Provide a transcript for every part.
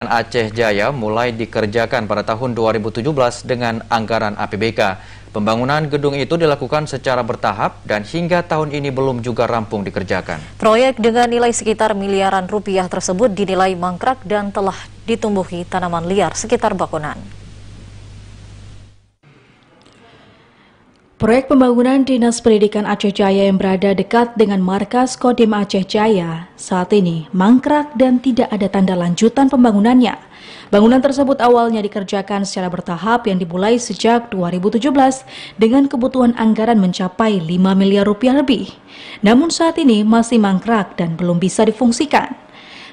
Aceh Jaya mulai dikerjakan pada tahun 2017 dengan anggaran APBK. Pembangunan gedung itu dilakukan secara bertahap dan hingga tahun ini belum juga rampung dikerjakan. Proyek dengan nilai sekitar miliaran rupiah tersebut dinilai mangkrak dan telah ditumbuhi tanaman liar sekitar bangunan. Proyek pembangunan Dinas Pendidikan Aceh Jaya yang berada dekat dengan markas Kodim Aceh Jaya saat ini mangkrak dan tidak ada tanda lanjutan pembangunannya. Bangunan tersebut awalnya dikerjakan secara bertahap yang dimulai sejak 2017 dengan kebutuhan anggaran mencapai 5 miliar rupiah lebih. Namun saat ini masih mangkrak dan belum bisa difungsikan.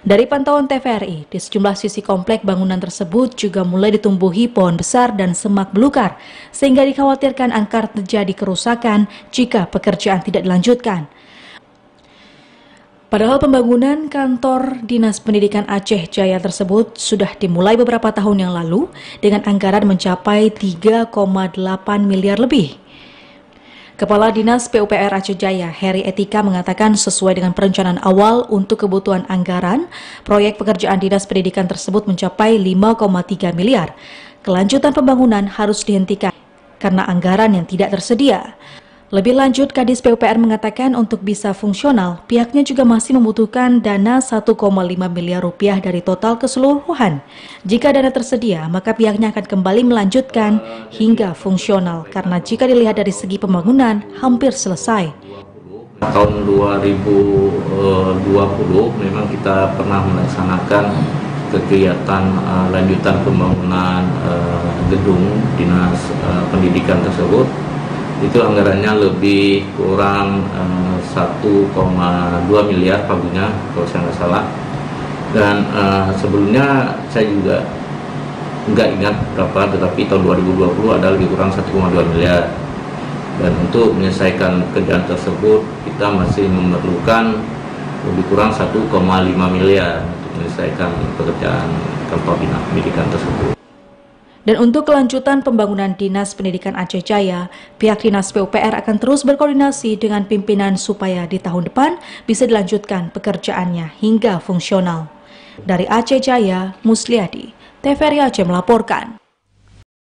Dari pantauan TVRI, di sejumlah sisi komplek bangunan tersebut juga mulai ditumbuhi pohon besar dan semak belukar, sehingga dikhawatirkan akan terjadi kerusakan jika pekerjaan tidak dilanjutkan. Padahal pembangunan kantor Dinas Pendidikan Aceh Jaya tersebut sudah dimulai beberapa tahun yang lalu dengan anggaran mencapai 3,8 miliar lebih. Kepala Dinas PUPR Aceh Jaya, Heri Etika, mengatakan sesuai dengan perencanaan awal untuk kebutuhan anggaran, proyek pekerjaan Dinas Pendidikan tersebut mencapai 5,3 miliar. Kelanjutan pembangunan harus dihentikan karena anggaran yang tidak tersedia. Lebih lanjut, Kadis PUPR mengatakan untuk bisa fungsional, pihaknya juga masih membutuhkan dana 1,5 miliar rupiah dari total keseluruhan. Jika dana tersedia, maka pihaknya akan kembali melanjutkan hingga fungsional, karena jika dilihat dari segi pembangunan, hampir selesai. Tahun 2020 memang kita pernah melaksanakan kegiatan lanjutan pembangunan gedung Dinas Pendidikan tersebut. Itu anggarannya lebih kurang 1,2 miliar pagunya kalau saya nggak salah. Dan sebelumnya saya juga nggak ingat berapa, tetapi tahun 2020 ada lebih kurang 1,2 miliar. Dan untuk menyelesaikan pekerjaan tersebut kita masih memerlukan lebih kurang 1,5 miliar untuk menyelesaikan pekerjaan kantor Dinas Pendidikan tersebut. Dan untuk kelanjutan pembangunan Dinas Pendidikan Aceh Jaya, pihak Dinas PUPR akan terus berkoordinasi dengan pimpinan supaya di tahun depan bisa dilanjutkan pekerjaannya hingga fungsional. Dari Aceh Jaya, Musliadi, TVRI Aceh melaporkan.